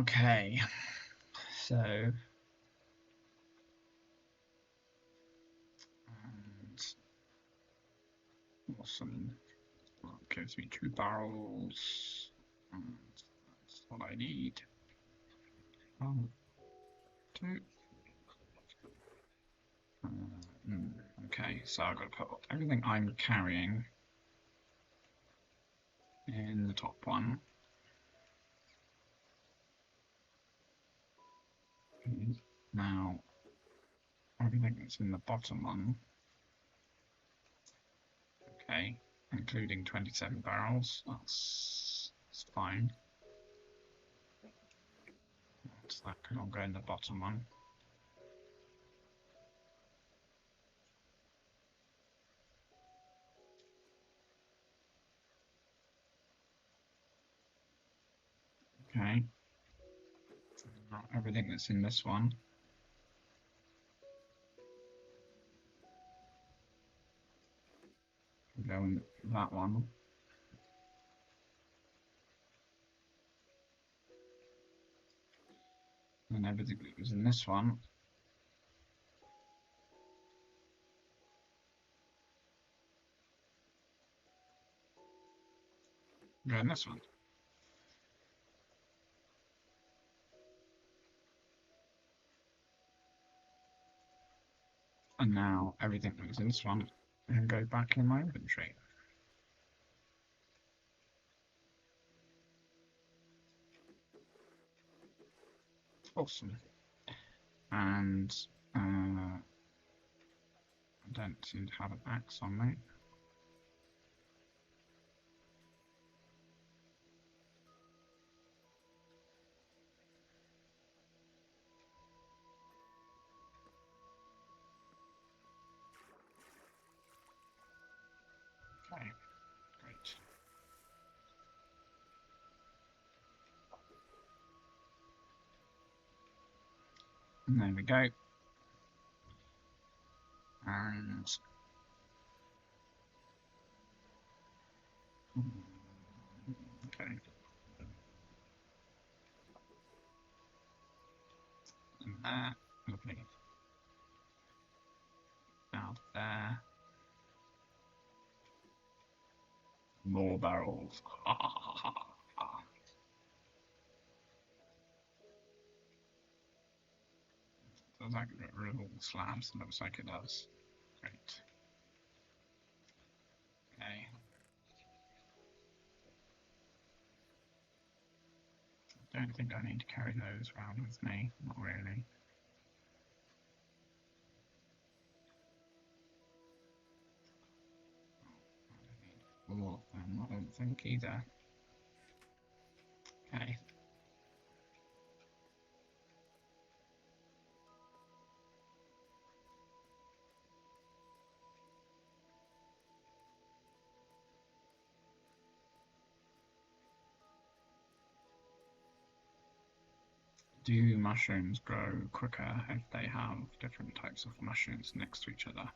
Okay, so and awesome. Well, it gives me 2 barrels, and that's what I need. 2. Okay, so I've got to put everything I'm carrying in the top one. Now, everything that's in the bottom one, okay, including 27 barrels, that's fine. So that can all go in the bottom one. Okay. Now, everything that's in this one. Go in that one. And everything that was in this one. Go in this one. And now everything that was in this one can go back in my inventory. Awesome. And I don't seem to have an axe on me. Okay, great. And there we go. And okay. And there, lovely. Now there. More barrels. Does that get rid of all the slabs? It looks like it does. Great. Okay. Don't think I need to carry those around with me. Not really. I don't need all of them, I don't think either. Okay. Do mushrooms grow quicker if they have different types of mushrooms next to each other?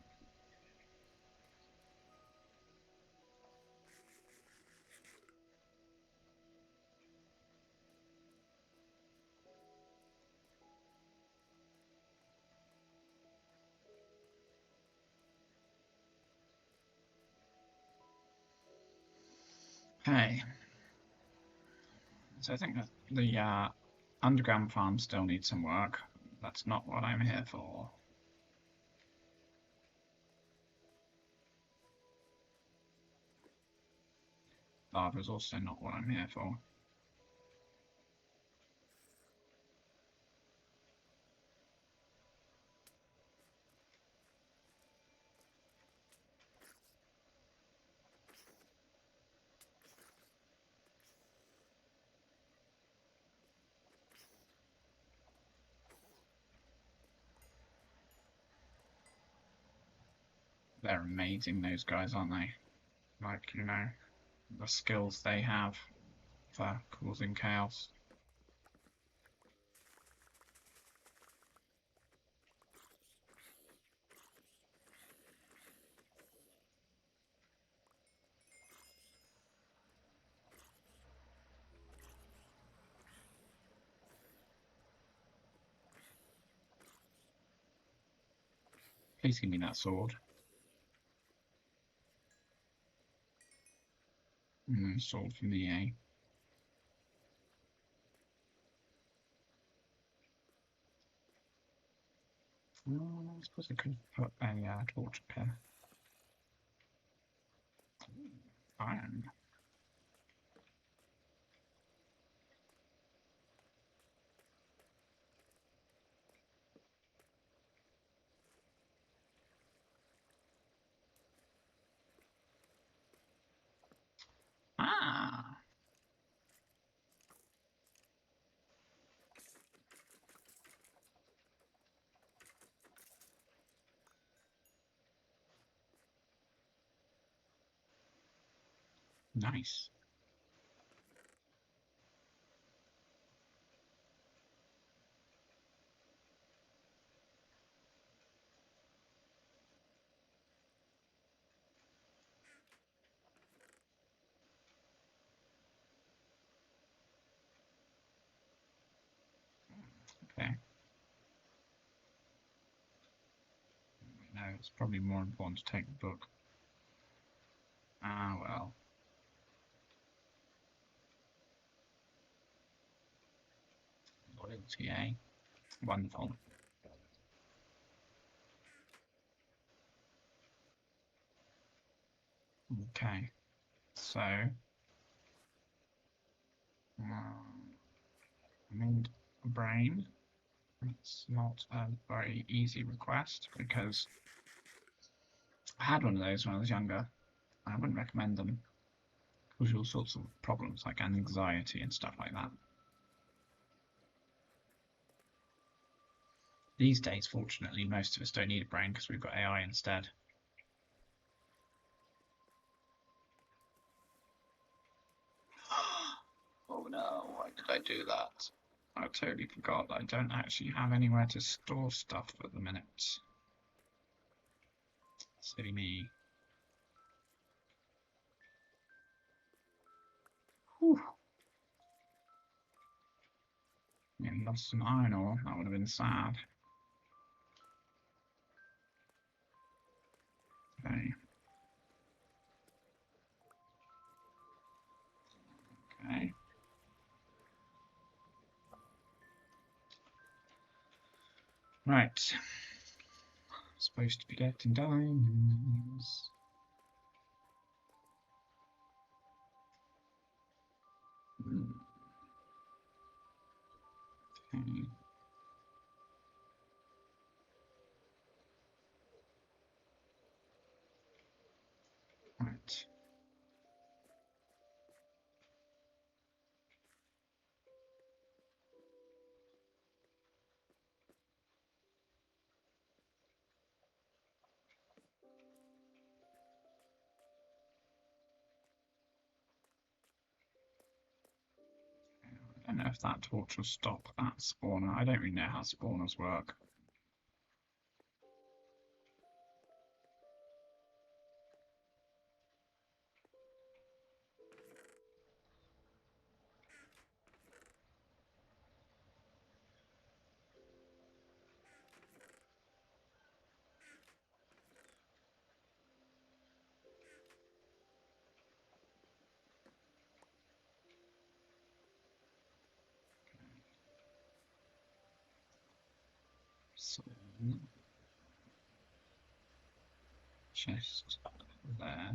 Okay. So I think that the underground farm still needs some work. That's not what I'm here for. Lava is also not what I'm here for. They're amazing, those guys, aren't they? Like, you know, the skills they have for causing chaos. Please give me that sword. Sword from the A. I suppose I could put a torch up here. Iron. Ah! Nice. Okay. No, it's probably more important to take the book. Ah, well. Loyalty, eh? Wonderful. Okay. So, I need a brain. It's not a very easy request because I had one of those when I was younger. I wouldn't recommend them. Cause all sorts of problems like anxiety and stuff like that. These days, fortunately, most of us don't need a brain because we've got AI instead. Oh no, why did I do that? I totally forgot that I don't actually have anywhere to store stuff at the minute. Silly me. Whew. Yeah, lost some iron ore, that would have been sad. Okay. Okay. Right. Supposed to be getting diamonds. Okay. Right. I don't know if that torch will stop that spawner. I don't really know how spawners work. So, chest there.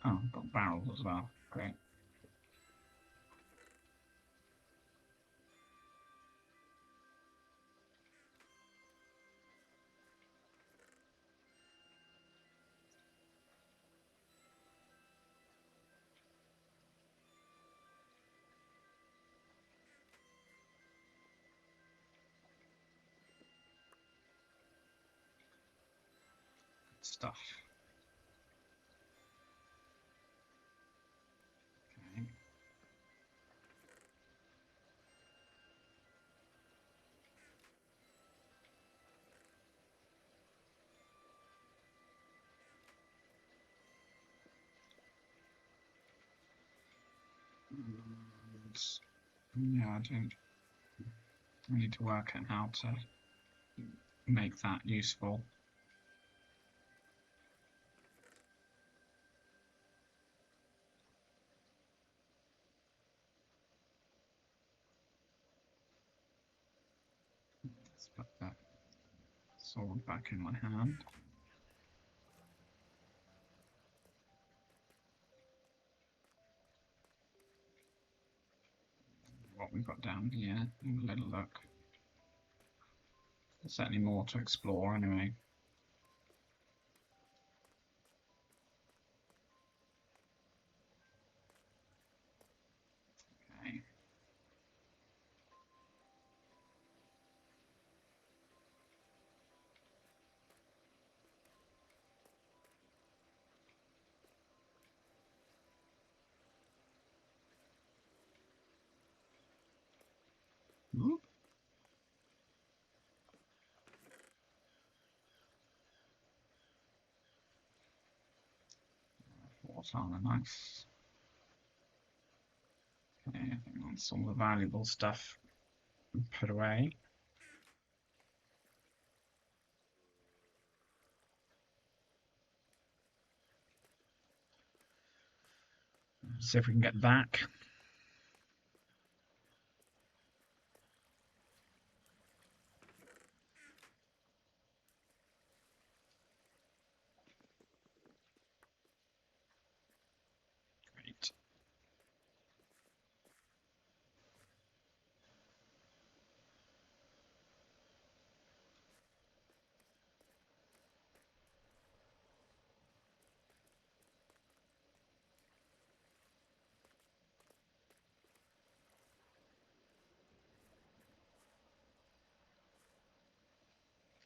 Oh, I've got barrels as well. Great. Stuff. Okay. Yeah, I don't. I need to work out how to make that useful. Let's put that sword back in my hand. What we've got down here, have a little look. There's certainly more to explore anyway. Okay. Oop. What's on the nice? Okay, I think that's all the valuable stuff put away. See if we can get back. Great.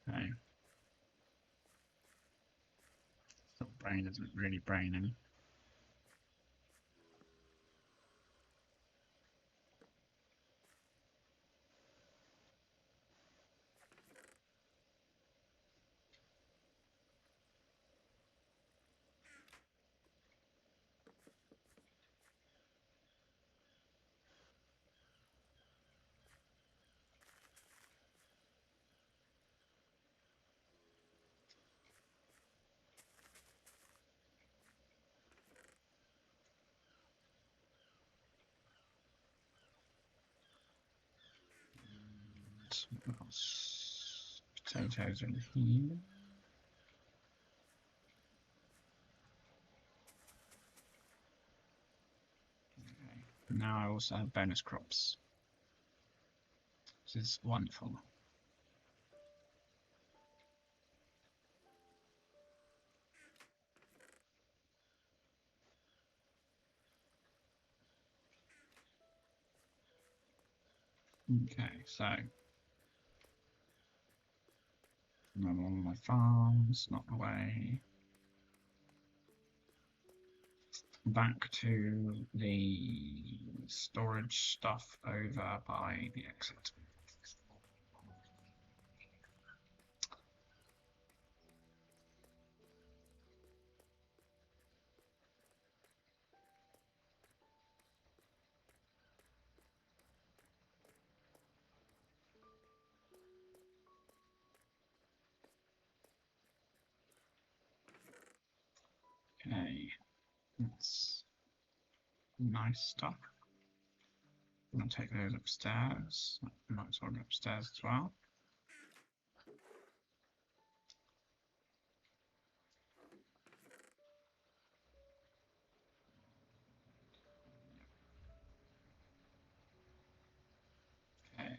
Okay. The brain isn't really braining. What else? Potatoes in here. Okay. Now I also have bonus crops. This is wonderful. Okay, so I'm on my farms, not away. Back to the storage stuff over by the exit. Okay, that's nice stuff. I'm gonna take those upstairs. Might as well go upstairs as well. Okay.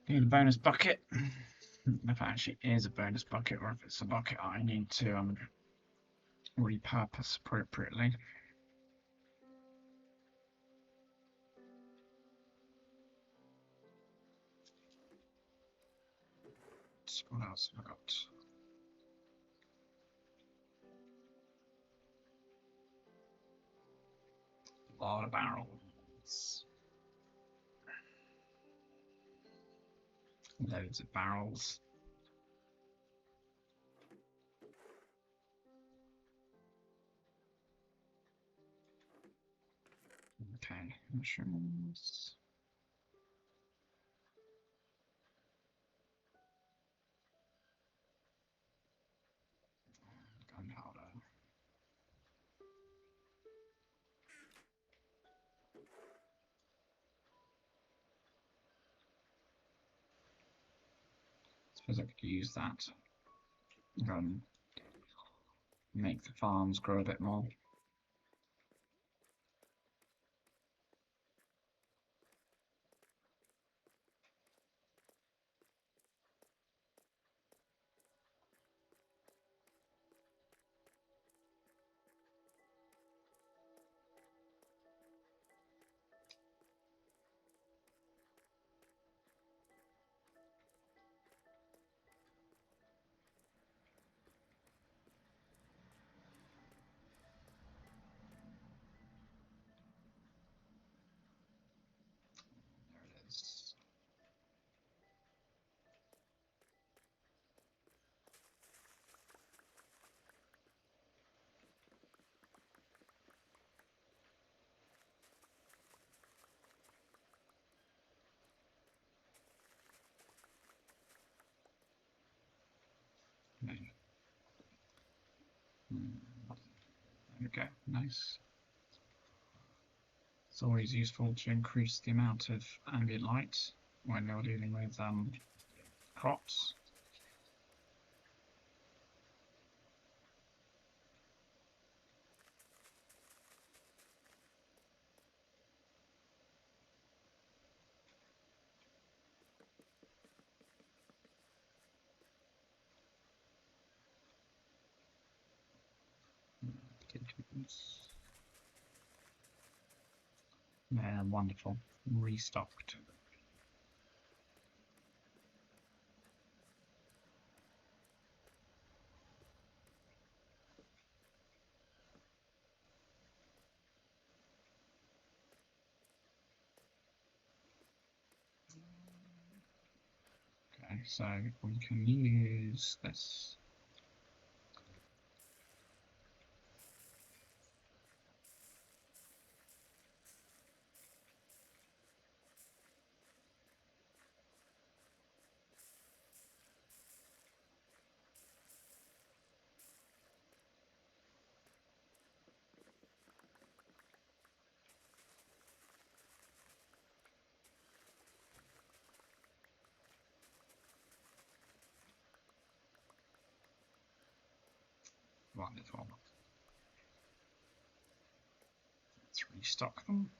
Need a bonus bucket. If it actually is a bonus bucket or if it's a bucket I need to repurpose appropriately. What else have I got? A lot of barrels. Loads of barrels. Okay, mushrooms. Gunpowder. Suppose I could use that. Make the farms grow a bit more. There it is. Okay. Okay, nice. It's always useful to increase the amount of ambient light when you're dealing with crops. Yeah, wonderful. Restocked. Okay, so we can use this. Wonderful. Let's restock them.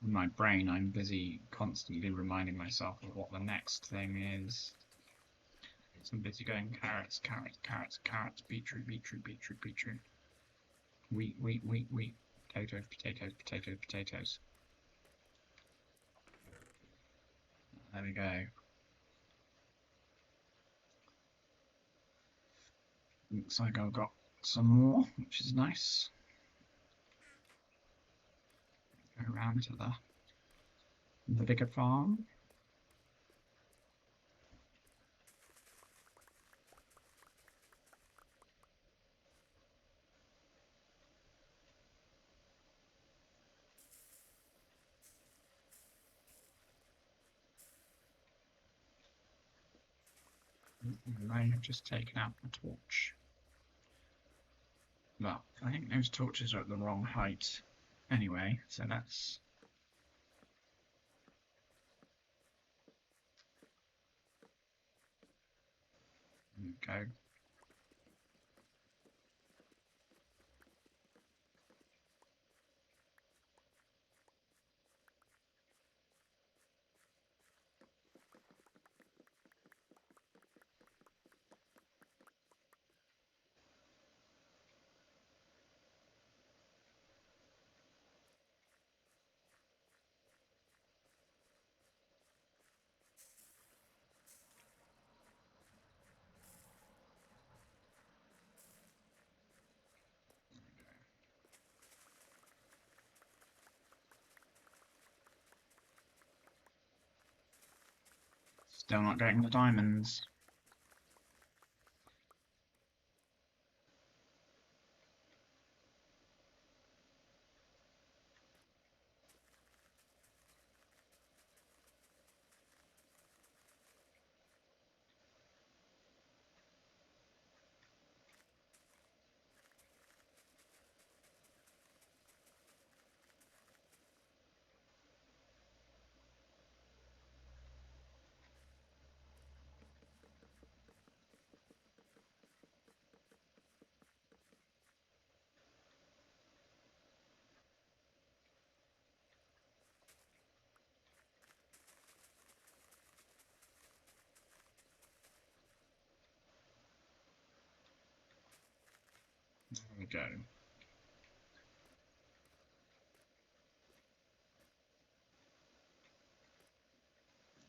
In my brain, I'm busy constantly reminding myself of what the next thing is. So I'm busy going carrots, carrots, carrots, carrots, beetroot, beetroot, beetroot, beetroot. Wheat, wheat, wheat, wheat. Potatoes, potatoes, potatoes, potatoes. There we go. Looks like I've got some more, which is nice. Go around to the bigger farm. I have just taken out the torch. But I think those torches are at the wrong height anyway, so that's go. Still not getting the diamonds. There we go.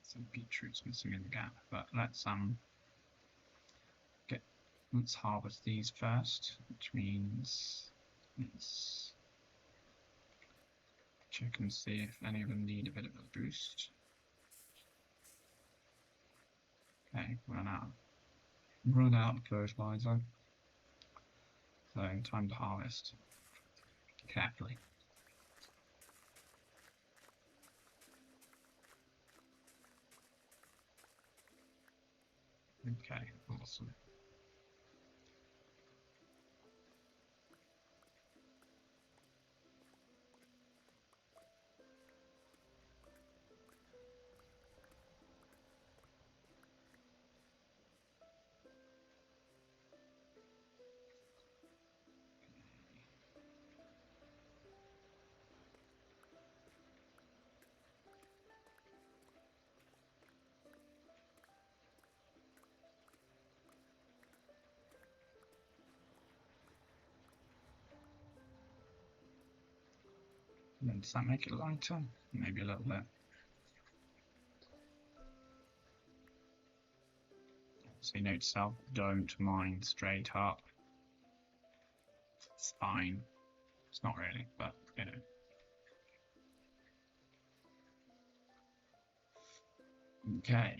Some beetroots missing in the gap, but let's harvest these first, which means let's check and see if any of them need a bit of a boost. Okay, run out of fertilizer. So time to harvest carefully. Okay, awesome. And does that make it lighter? Maybe a little bit. So note to self, don't mine straight up. It's fine. It's not really, but you know. Okay.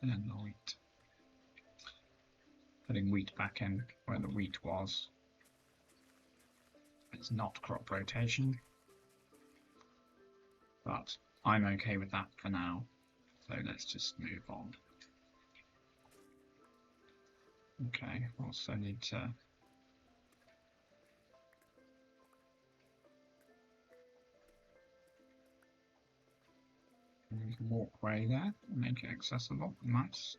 And then the wheat. Putting wheat back in where the wheat was. It's not crop rotation, but I'm okay with that for now. So let's just move on. Okay, also need to move the walkway there, make it accessible. Nice.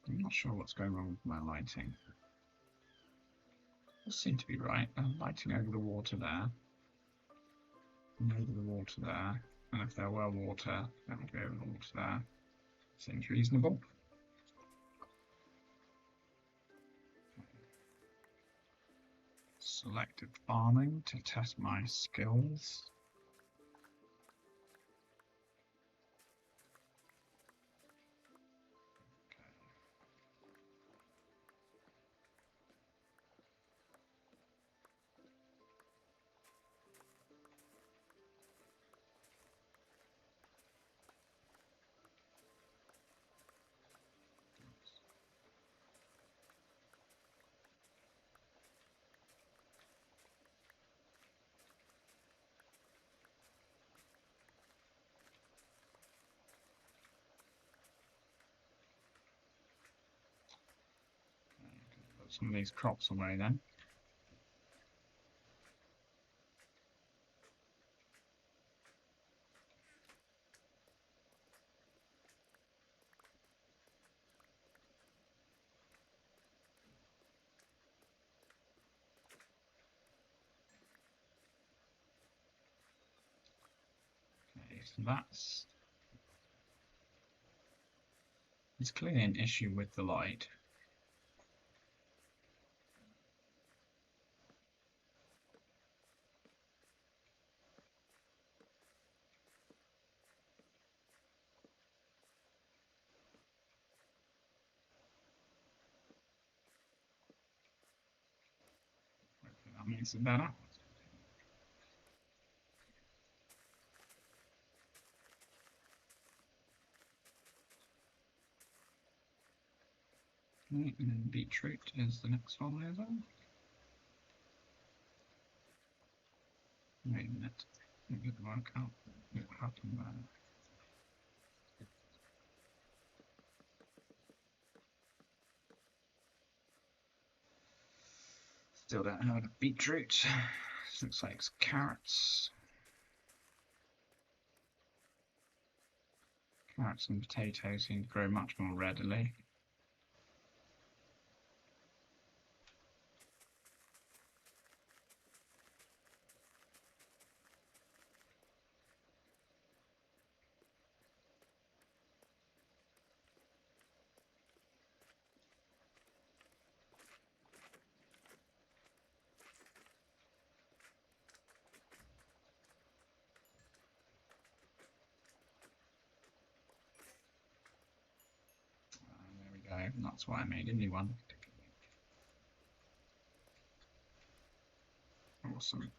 I'm not sure what's going wrong with my lighting. It seem to be right. Lighting over the water there. And over the water there. And if there were water, that would go over the water there. Seems reasonable. Selective farming to test my skills. some of these crops away then. Okay, so it's clearly an issue with the light. Hopefully that makes it better. Okay, and then beetroot is the next one over. Wait a minute. It didn't work out. What happened there? Still don't have a beetroot. This looks like it's carrots. Carrots and potatoes seem to grow much more readily. There we go. That's why I made a new one. Awesome.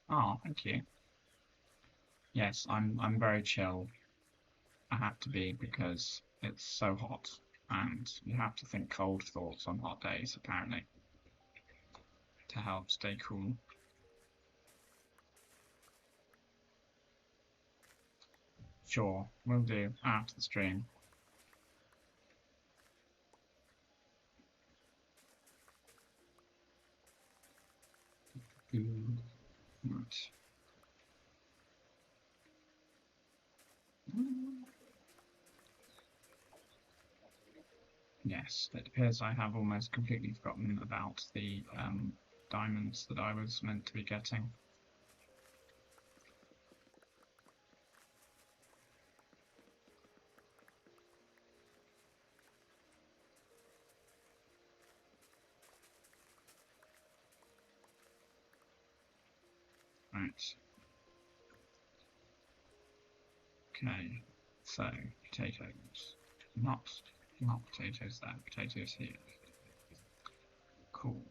Oh, thank you. Yes, I'm very chill. I have to be because it's so hot, and you have to think cold thoughts on hot days, apparently, to help stay cool. Sure, will do after the stream. Right. Yes, it appears I have almost completely forgotten about the diamonds that I was meant to be getting. Right. Okay. So potatoes. Not potatoes there. Potatoes here. Cool.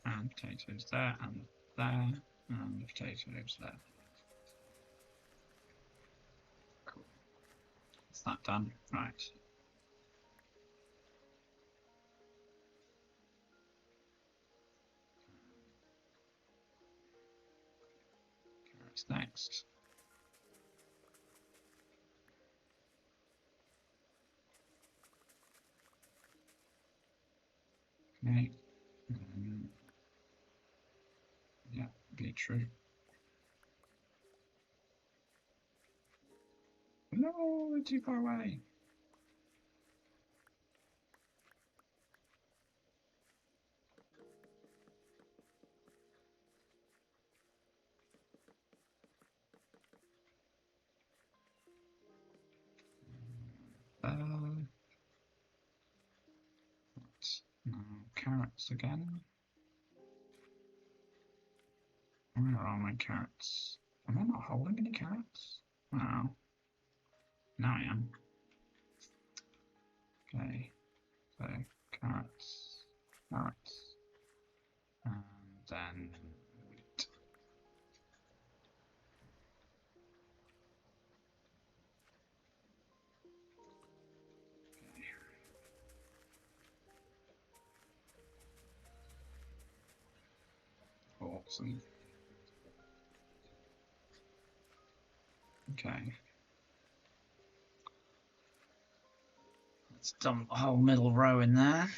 And potatoes there and there and potatoes there. Cool. Is that done? Right. Carrots next. Okay. Yeah, beetroot. No, we're too far away. No, carrots again. Where are my carrots? Am I not holding any carrots? Wow. Now I am. Okay. So carrots, carrots, and then wheat. Okay. Awesome. Okay. Let's dump the whole middle row in there.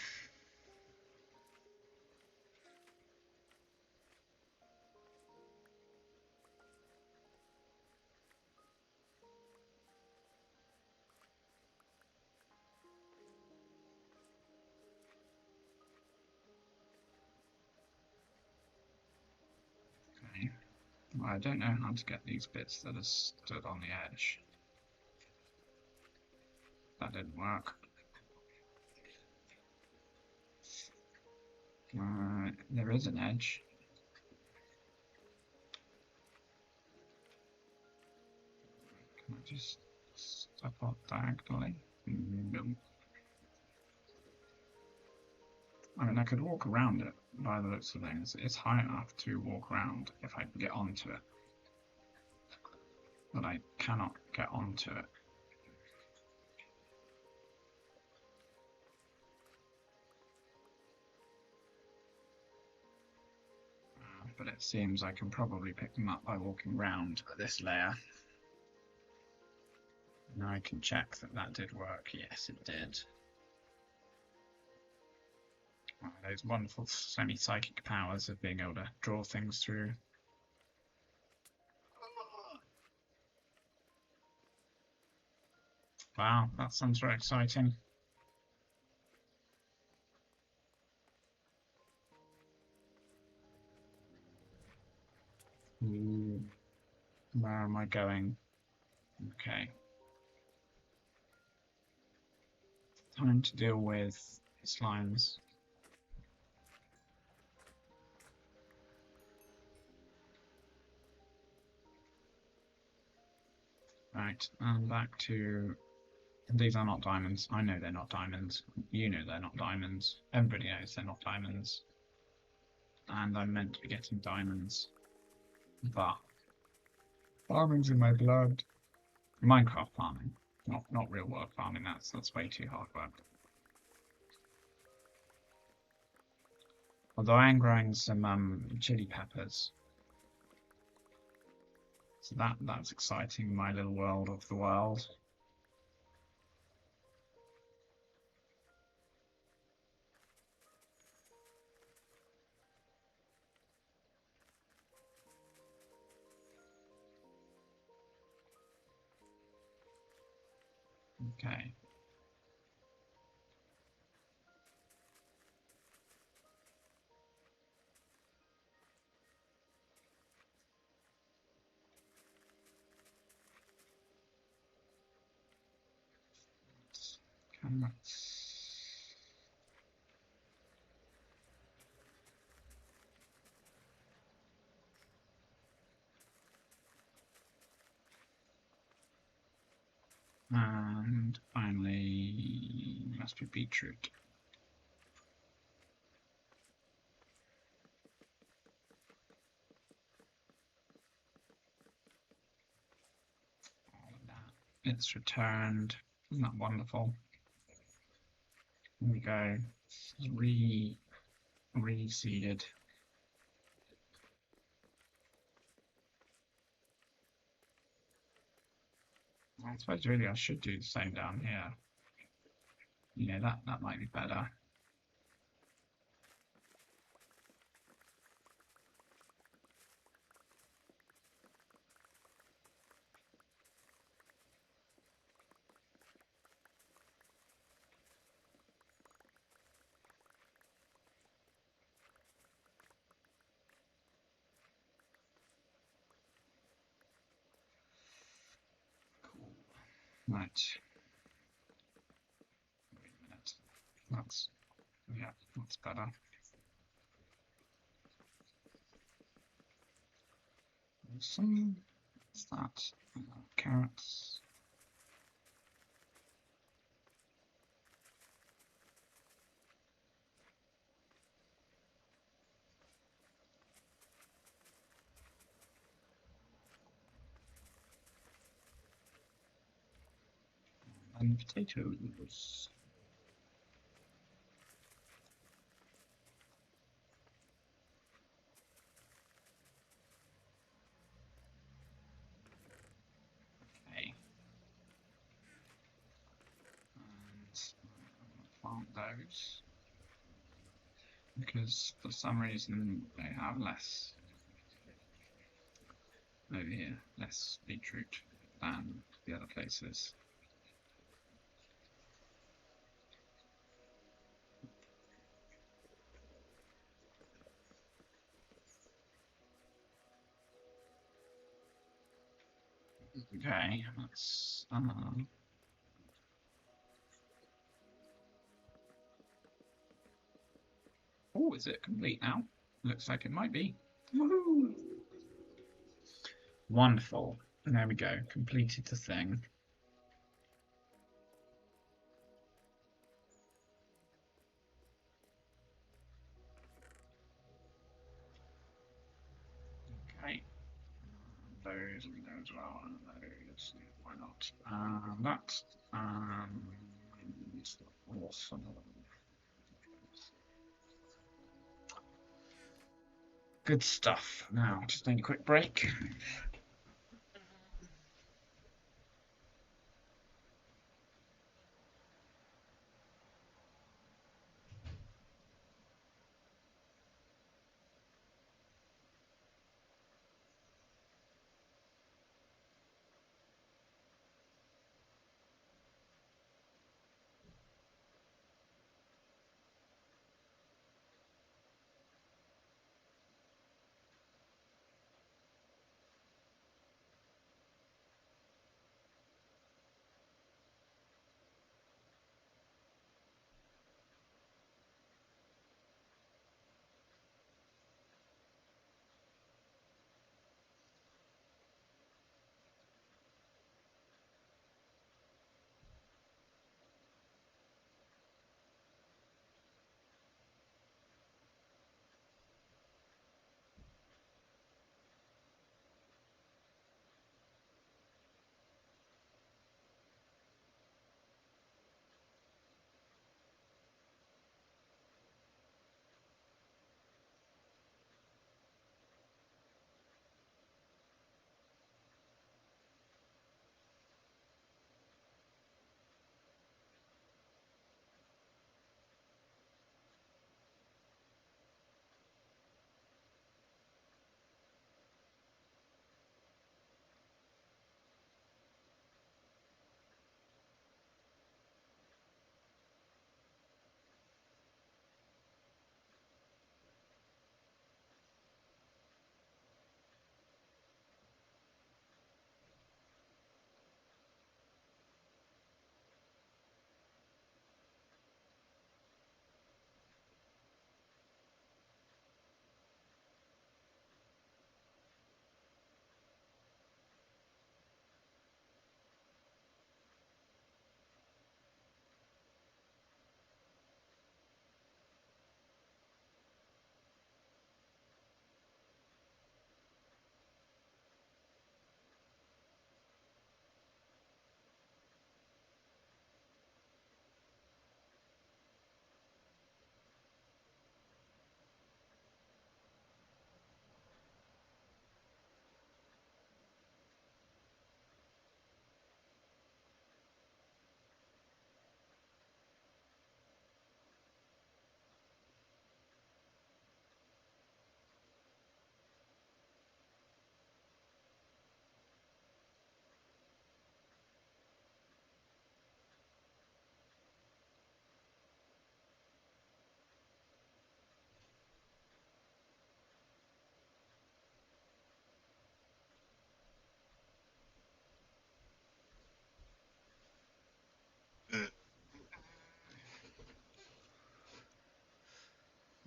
Okay. Well, I don't know how to get these bits that are stood on the edge. That didn't work. There is an edge. Can I just step up diagonally? I mean, I could walk around it by the looks of things. It's high enough to walk around if I can get onto it. But I cannot get onto it. But it seems I can probably pick them up by walking round this layer. Now I can check that that did work. Yes, it did. Those wonderful semi-psychic powers of being able to draw things through. Wow, that sounds very exciting. Where am I going? Okay. Time to deal with slimes. Right, and back to... These are not diamonds. I know they're not diamonds. You know they're not diamonds. Everybody knows they're not diamonds. And I'm meant to be getting diamonds. But farming's in my blood. Minecraft farming. Not real world farming, that's way too hard work. Although I am growing some chili peppers. So that's exciting, my little world of the world. Okay. And finally, must be beetroot. All of that. It's returned. Isn't that wonderful? Here we go. Reseeded. I suppose really I should do the same down here. Yeah, that might be better. Cool. Right. Wait a minute. That's better. Some, what's that? Carrots. And potatoes. plant those because for some reason they have less over here, less beetroot than the other places. Okay, that's oh, is it complete now? Looks like it might be. Woohoo! Wonderful. There we go. Completed the thing. Okay. Those and those as well. And those. Why not? That. Awesome. Good stuff. Now, just need a quick break.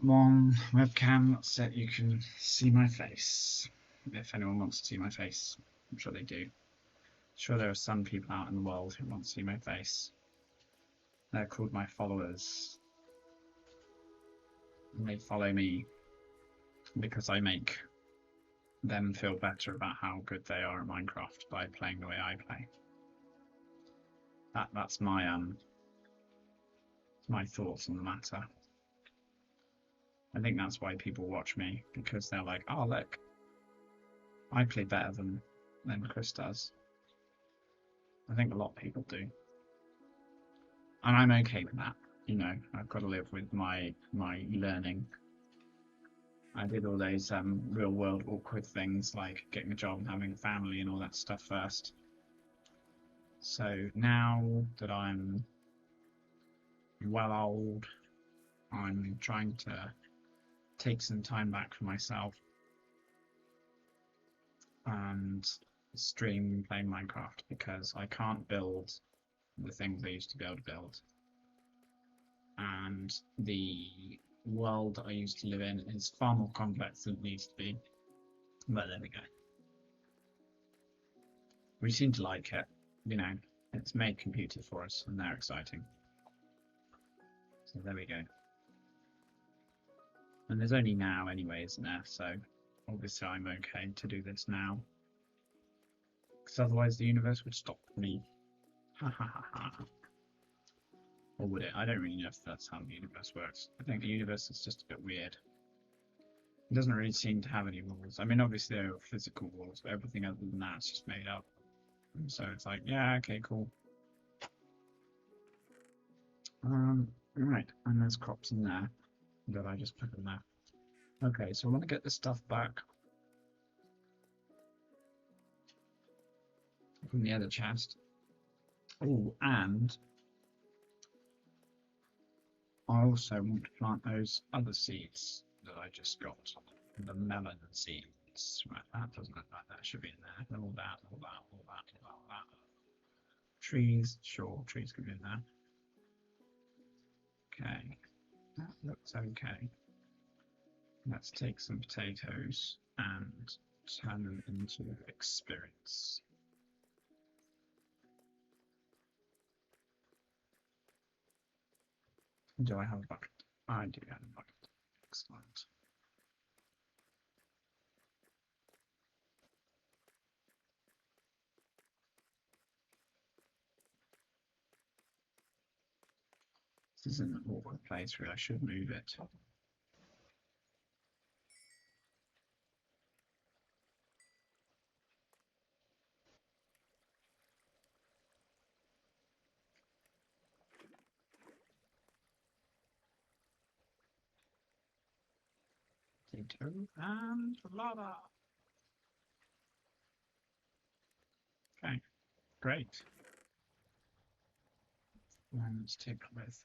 One webcam so you can see my face. If anyone wants to see my face, I'm sure they do. I'm sure there are some people out in the world who want to see my face. They're called my followers. And they follow me because I make them feel better about how good they are at Minecraft by playing the way I play. That's my thoughts on the matter. I think that's why people watch me, because they're like, oh look, I play better than Chris does. I think a lot of people do. And I'm okay with that. you know, I've got to live with my learning. I did all those real world awkward things like getting a job and having a family and all that stuff first. So now that I'm well old, I'm trying to take some time back for myself and stream playing Minecraft because I can't build the things I used to be able to build. And the world I used to live in is far more complex than it needs to be. But there we go. We seem to like it, you know. It's made computers for us, and they're exciting. So there we go. And there's only now anyway, isn't there? So obviously I'm okay to do this now. Because otherwise the universe would stop me. Ha ha ha ha. Or would it? I don't really know if that's how the universe works. I think the universe is just a bit weird. It doesn't really seem to have any rules. I mean, obviously there are physical rules, but everything other than that is just made up. And so it's like, yeah, okay, cool. Right, and there's crops in there that I just put in there. Okay, so I want to get this stuff back from the other chest. Oh, and I also want to plant those other seeds that I just got. The melon seeds. Right, that doesn't look like that should be in there. All that, all that, all that, all that. Trees, sure, trees can be in there. Okay, that looks okay. Let's take some potatoes and turn them into experience. Do I have a bucket? I do have a bucket. Excellent. This is an awkward place where I should move it. Potato and lava. Okay, great. Let's take with.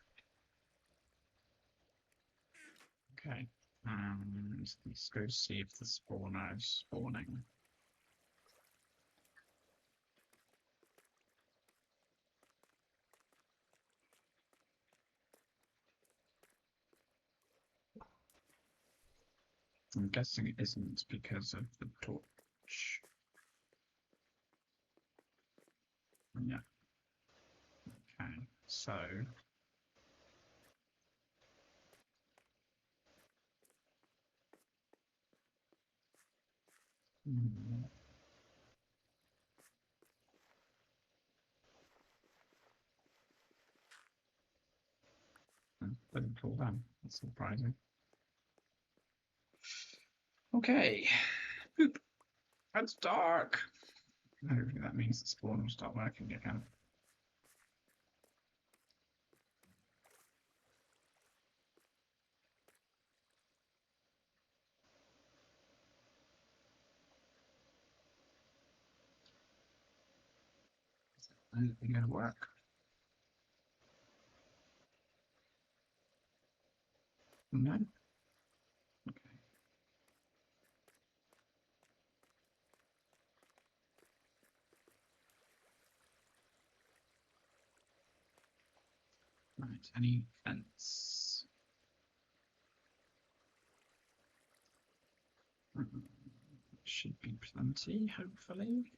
Okay, and let's go see if the spawner is spawning. I'm guessing it isn't because of the torch. Yeah. Okay, so didn't fall down. That's surprising. Okay. Boop. It's dark. Hopefully that means the spawn will start working again. Is anything going to work? No? Okay. Right, any fence? Should be plenty, hopefully.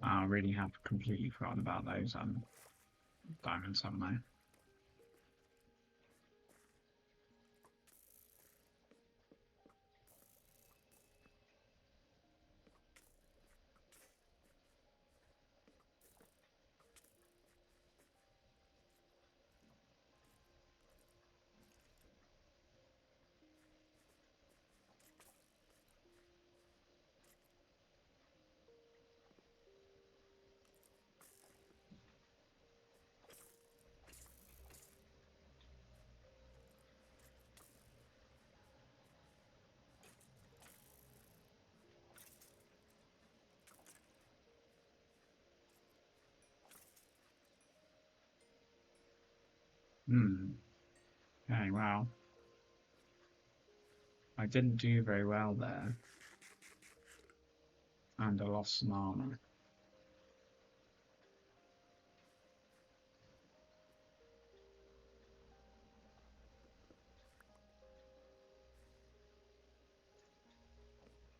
I really have completely forgotten about those diamonds, haven't I? Hmm. Okay, well, I didn't do very well there, and I lost some armor.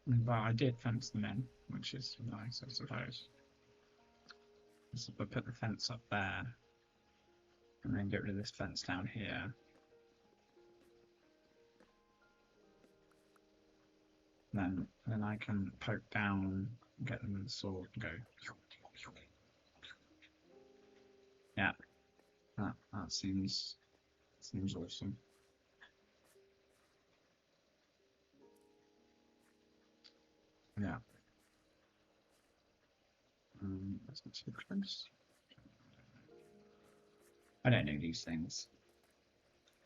But I did fence them in, which is nice, I suppose. So I put the fence up there, and then get rid of this fence down here. Then I can poke down, get them with the sword, and go. Yeah, that seems awesome. Yeah. That's not too close. I don't know these things.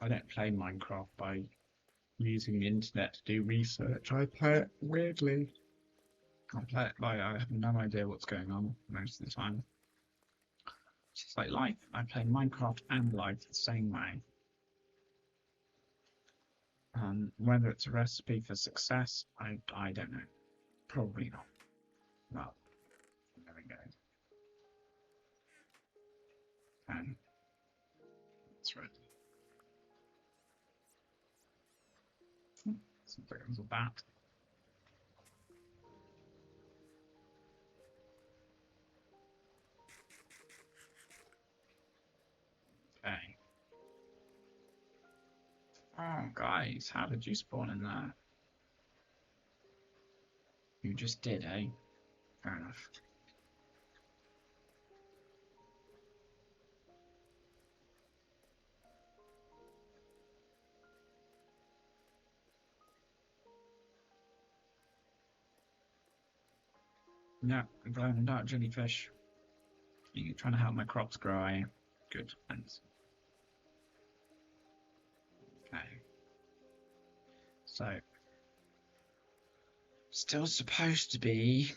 I don't play Minecraft by using the internet to do research. I play it weirdly. I play it by I have no idea what's going on most of the time. It's just like life. I play Minecraft and life the same way. Whether it's a recipe for success, I don't know. Probably not. Well, there we go. And that's right. Some victims of that. Okay. Oh, guys, how did you spawn in there? You just did, eh? Fair enough. Yeah, glowing and dark jellyfish. You're trying to help my crops grow, eh? Good, thanks. Okay. So, still supposed to be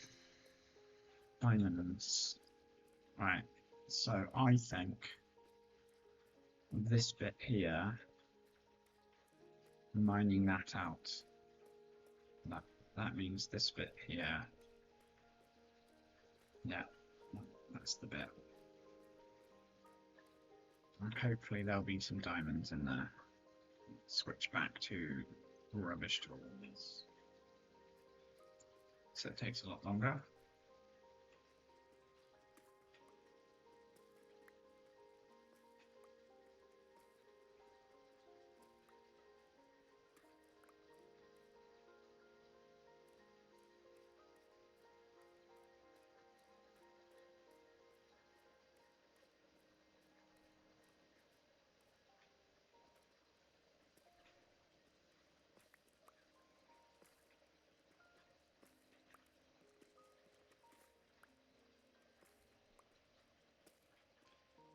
diamonds. Right. So I think this bit here, mining that out. That means this bit here. Yeah, that's the bit. And hopefully there'll be some diamonds in there. Switch back to rubbish tools. So it takes a lot longer.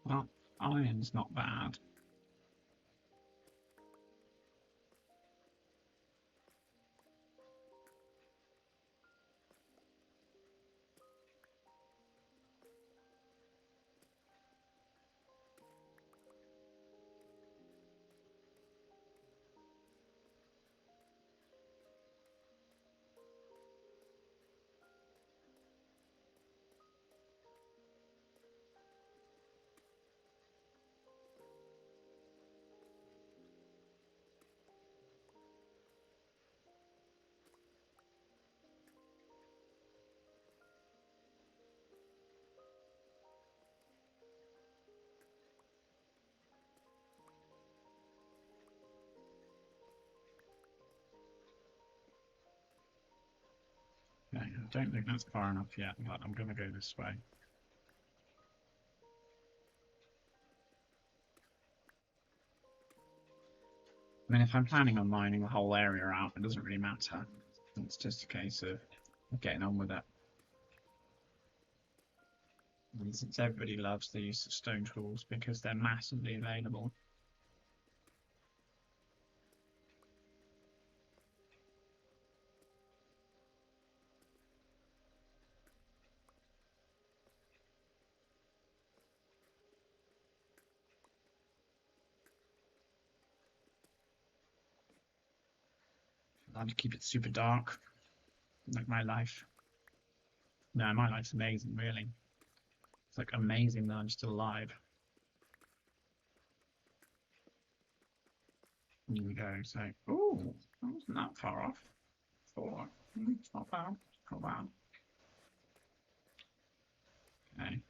Well, iron's not bad. Okay, I don't think that's far enough yet, but I'm going to go this way. I mean, if I'm planning on mining the whole area out, it doesn't really matter. It's just a case of getting on with it. And since everybody loves the use of stone tools because they're massively available. I'll keep it super dark, like my life. No, my life's amazing, really. It's like amazing that I'm still alive. Here we go. So, ooh, that wasn't that far off. Four. It's not bad. Not bad. Okay.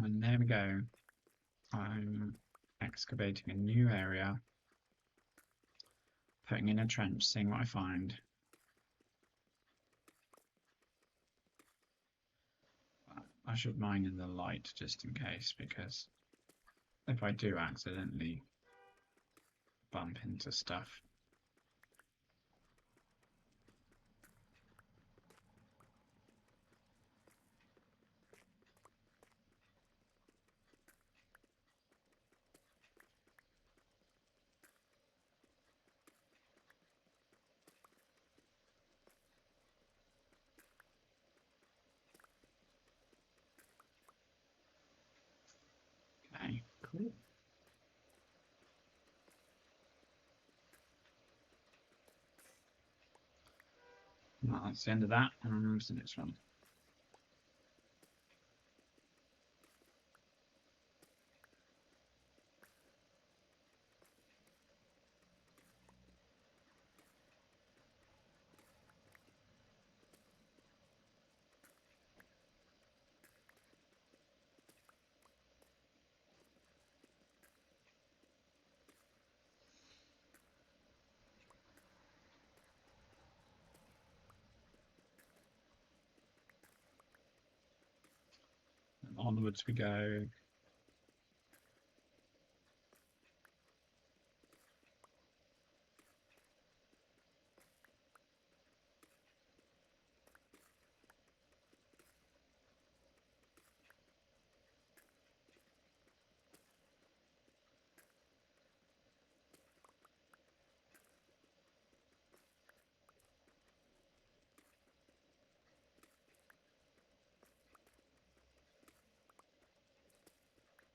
And there we go. I'm excavating a new area, putting in a trench, seeing what I find. I should mine in the light just in case, because if I do accidentally bump into stuff. Okay, cool. Well, that's the end of that, and on to the next one. And onwards we go.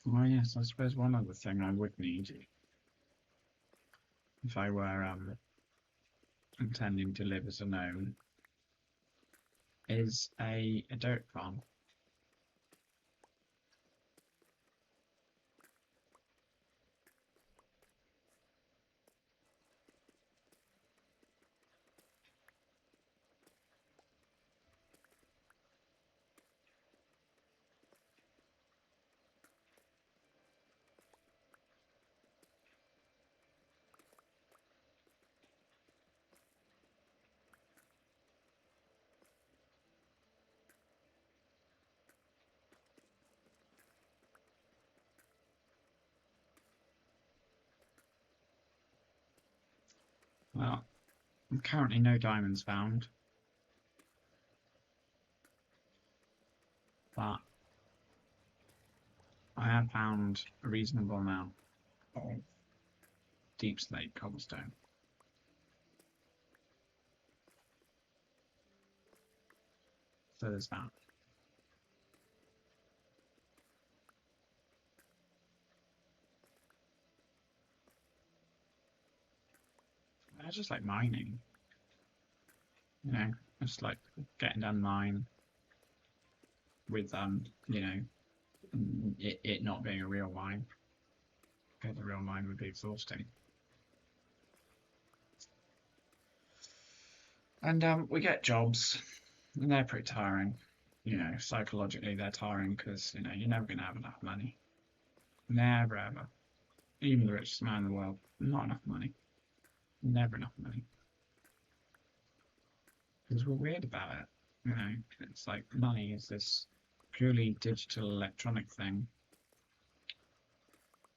Oh yes, I suppose one other thing I would need if I were intending to live as a gnome is a dirt farm. Well, currently no diamonds found, but I have found a reasonable amount of deep slate cobblestone. So there's that. I just like mining, you know, just like getting done mine with you know, it not being a real mine, because a real mine would be exhausting. And we get jobs, and they're pretty tiring. You know, psychologically they're tiring because you know you're never gonna have enough money. Never ever. Even the richest man in the world, not enough money. Never enough money. Because we're weird about it. You know, it's like money is this purely digital electronic thing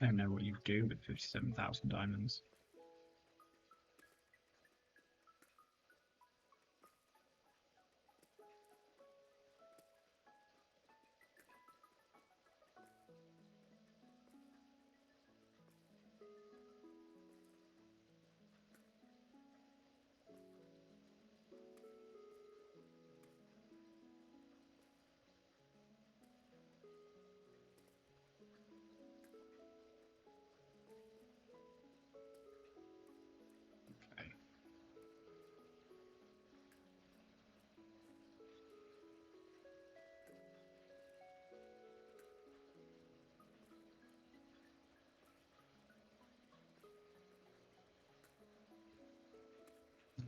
I don't know what you do with 57,000 diamonds. Okay.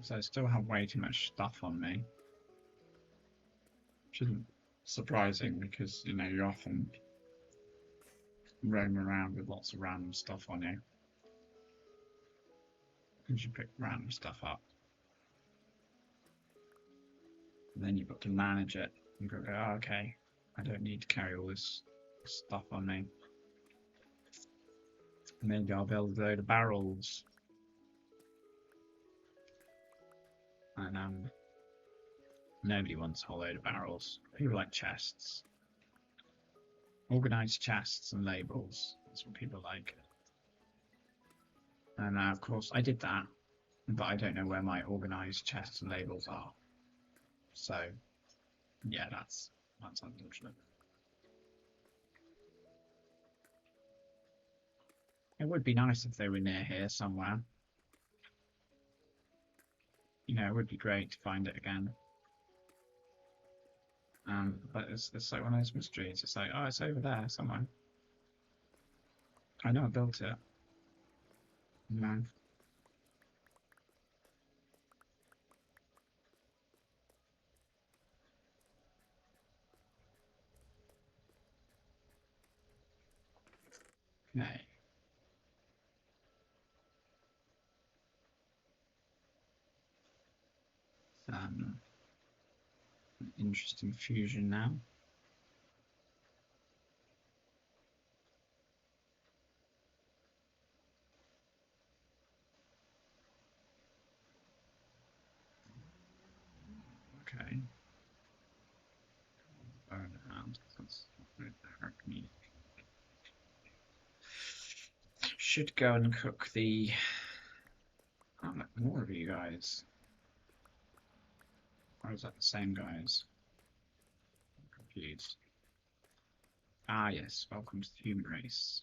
So I still have way too much stuff on me. Which isn't surprising because, you know, you often roam around with lots of random stuff on you. Because you pick random stuff up. And then you've got to manage it. You've got to go, oh, okay, I don't need to carry all this stuff on me. Maybe I'll build a load of barrels. And nobody wants a whole load of barrels. People like chests. Organized chests and labels. That's what people like. And of course, I did that, but I don't know where my organized chests and labels are. So, yeah, that's unfortunate. It would be nice if they were near here somewhere. You know, it would be great to find it again. But it's like one of those mysteries. It's like, oh, it's over there somewhere. I know I built it. No. Okay. Um, Interesting fusion now. Okay. Burn around. That's not very hurt me. Should go and cook the. Oh, look, more of you guys. Or is that the same guys? I'm confused. Ah, yes. Welcome to the human race.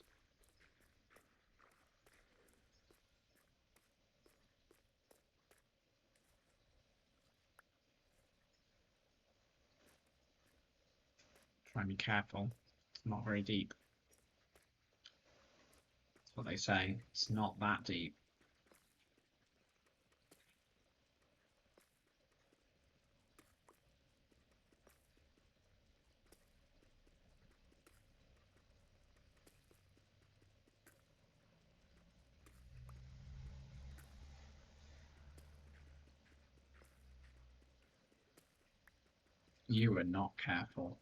Try and be careful. It's not very deep. That's what they say. It's not that deep. You were not careful.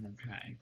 Okay.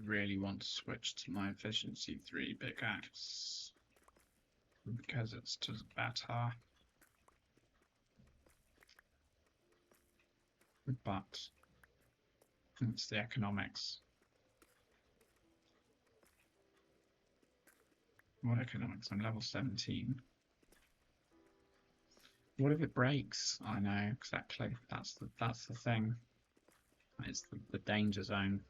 really want to switch to my efficiency 3 pickaxe because it's just better. But it's the economics. What economics? I'm level 17. What if it breaks? I know exactly. That's the thing. It's the danger zone.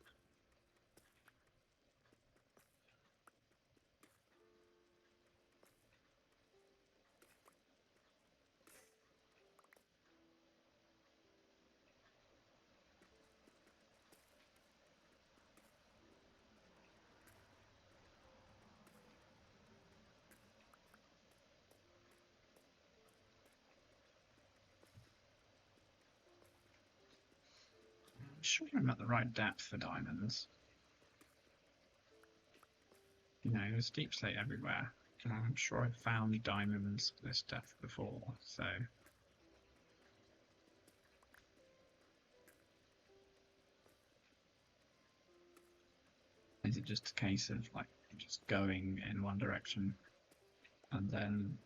I'm sure I'm at the right depth for diamonds. You know, there's deep slate everywhere. I'm sure I've found diamonds this depth before, so is it just a case of like just going in one direction and then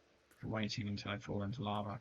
waiting until I fall into lava?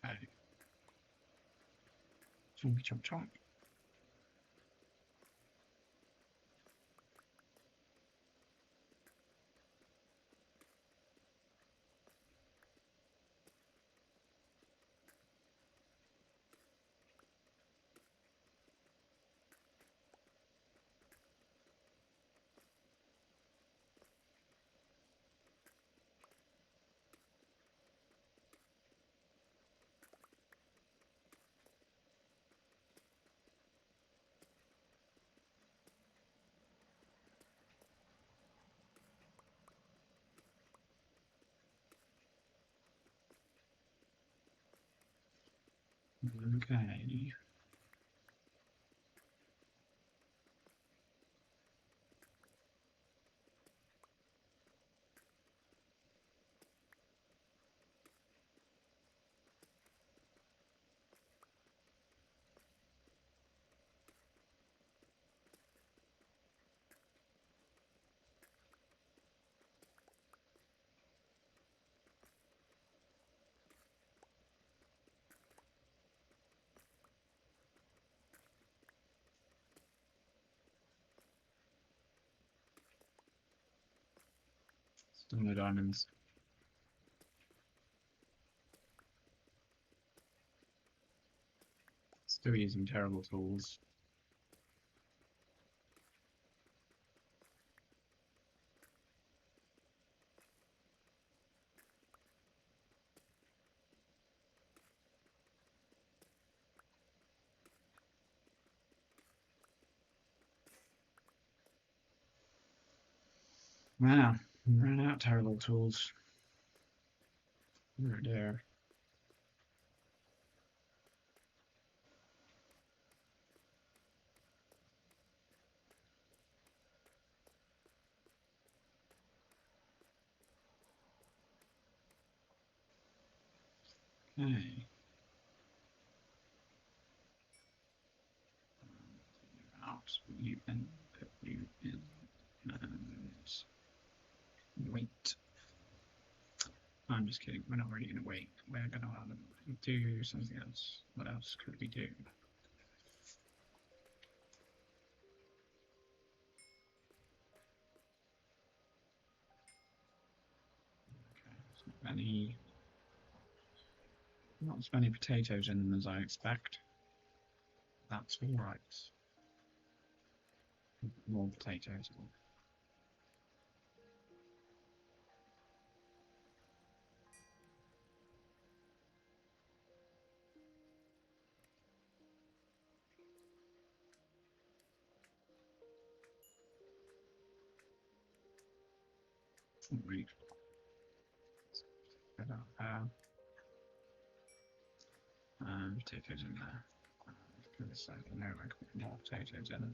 Okay. Chomp chomp chomp. Okay. Still no diamonds. Still using terrible tools. Wow, ran out terrible tools. Oh dear. Okay. Out you in, put you in, and wait. I'm just kidding. We're not really going to wait. We're going to do something else. What else could we do? Okay, so not any. Not as many potatoes in them as I expect. That's all right. More potatoes. Right. Get out there. Potatoes in there. No, I can put more potatoes in.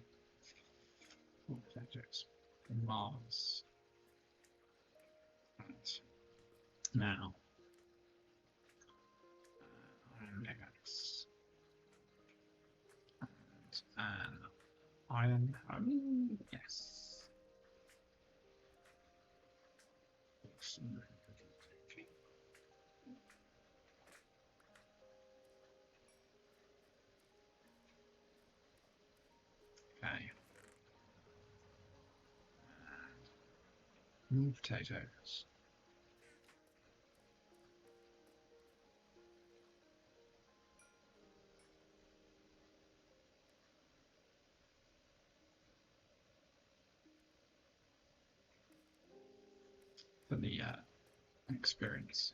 More potatoes. Mars. Right. Now. Iron pickaxe. And iron. Yes. Okay. More potatoes. For the experience.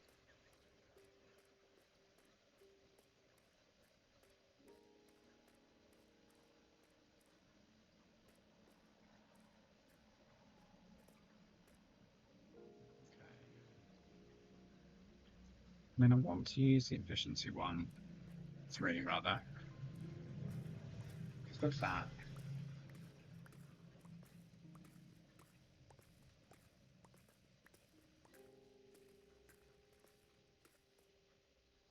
I mean, I want to use the efficiency one, 3 rather. What's that?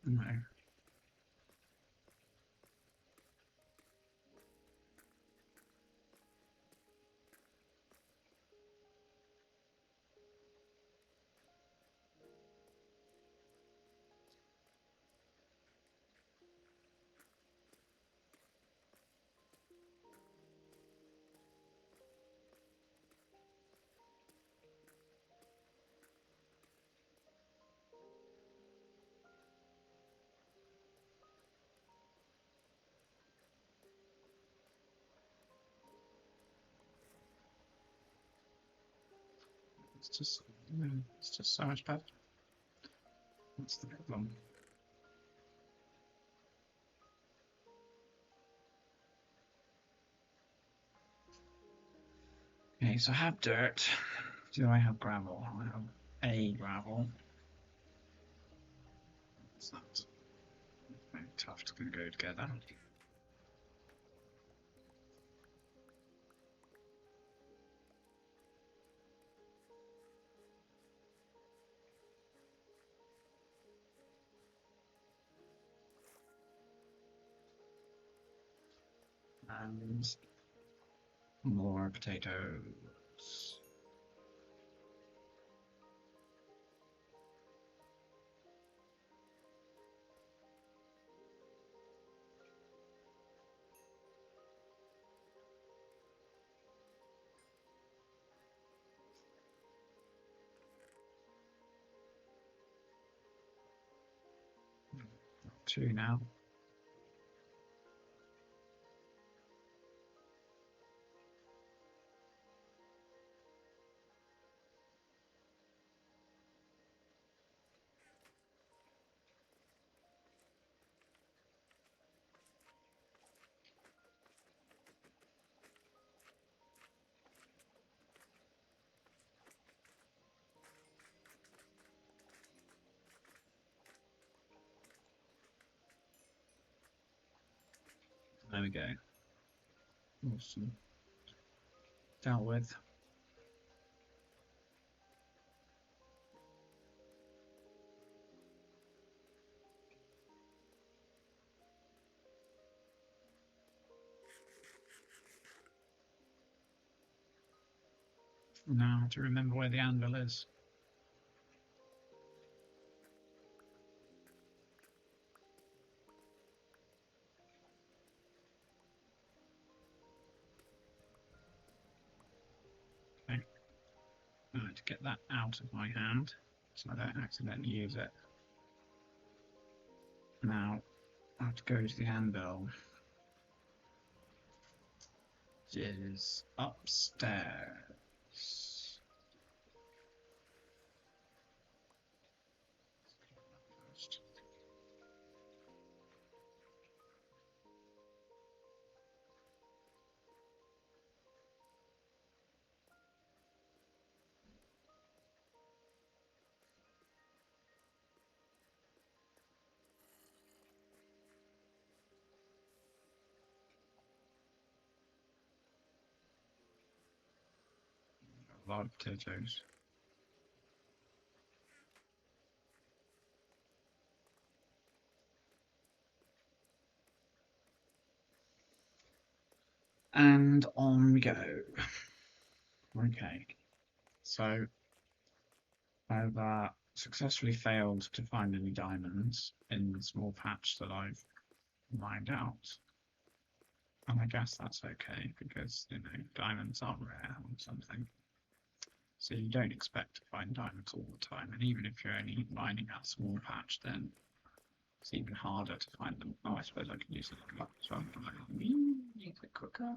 No. It's just so much better. What's the problem? Okay, so I have dirt. Do I have gravel? I have a gravel. It's not very tough to go together. And more potatoes. Two now. There we go. Awesome. Dealt with. Now to remember where the anvil is. Okay. To get that out of my hand so I don't accidentally use it. Now, I have to go to the anvil. Which is upstairs. A lot of potatoes. And on we go. Okay, so I've successfully failed to find any diamonds in the small patch that I've mined out. And I guess that's okay because, you know, diamonds are rare or something. So you don't expect to find diamonds all the time. And even if you're only mining that small patch, then it's even harder to find them. Oh, I suppose I could use it as well. Use it quicker.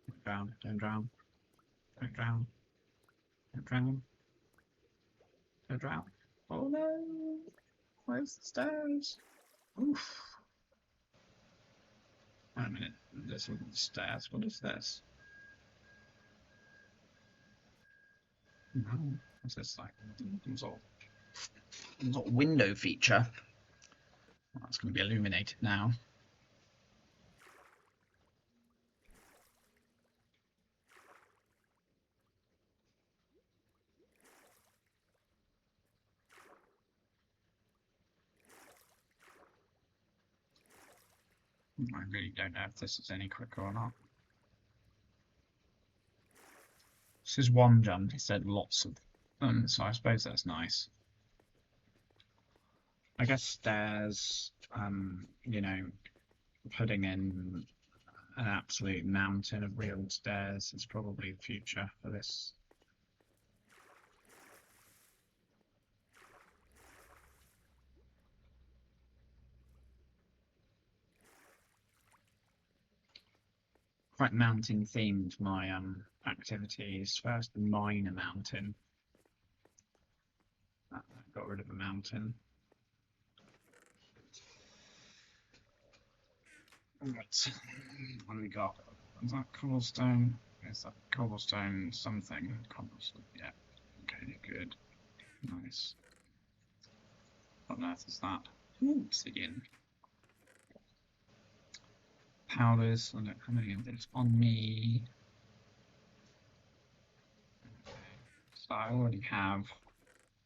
Don't drown, don't drown, don't drown, don't drown, don't drown. Oh no! Where's the stairs? Oof. Wait a minute, this isn't the stairs. What is this? No, what's this like? Some sort of window feature. Well, that's going to be illuminated now. I really don't know if this is any quicker or not. This is one jump. He said lots of them, so I suppose that's nice. I guess stairs, you know, putting in an absolute mountain of real stairs is probably the future for this. Quite mountain themed, my activities. First, the mine a mountain. Got rid of a mountain. Right. What do we got? Is that cobblestone? Is that cobblestone something? Cobblestone, yeah. Okay, good. Nice. What on earth is that? Ooh, obsidian. Powders. I don't have any of this on me. So I already have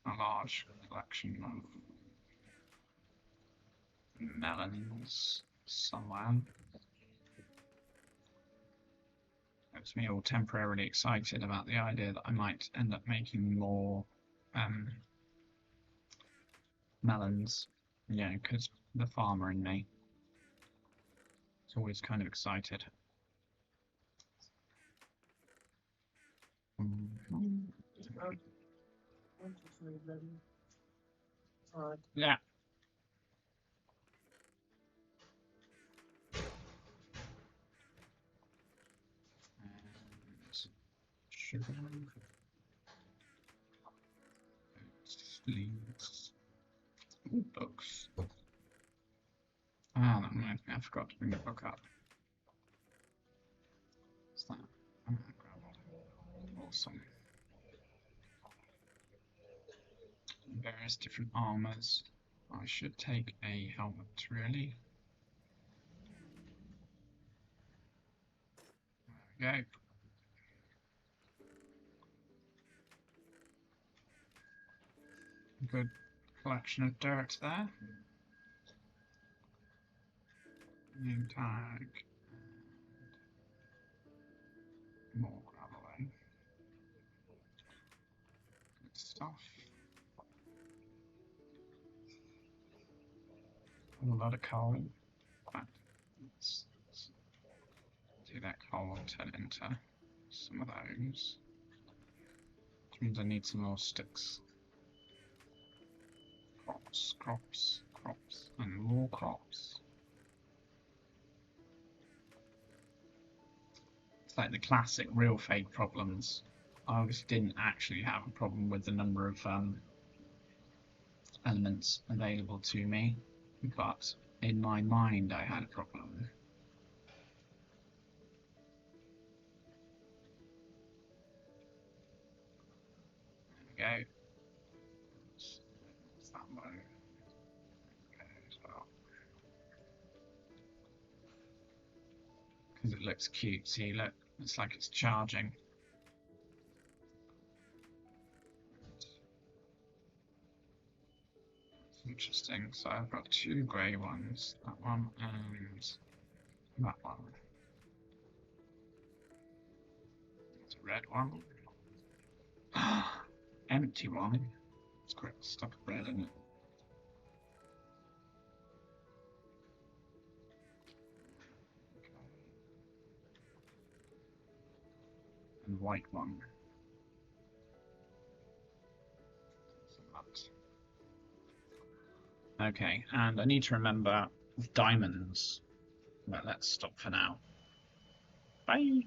a large collection of melons somewhere. Makes me all temporarily excited about the idea that I might end up making more melons, you know, because the farmer in me is always kind of excited. Yeah. Sugar. Leaves. Books. Ah, that reminds me, I forgot to bring the book up. What's that? Oh, gravel. Awesome. Various different armors. I should take a helmet, really. There we go. Good collection of dirt there. Name tag. More gravel. Good stuff. A lot of coal. But let's do that coal and turn it into some of those. Which means I need some more sticks. Crops, crops, crops, and more crops. It's like the classic real fake problems. I obviously didn't actually have a problem with the number of elements available to me, but in my mind I had a problem. There we go. It's that way. Okay, as well. Because it looks cute. See, look, it's like it's charging. Interesting. So I've got two grey ones, that one and that one. There's a red one. Empty one. It's got stuck red in it. Okay. And white one. Okay, and I need to remember diamonds. But let's stop for now. Bye.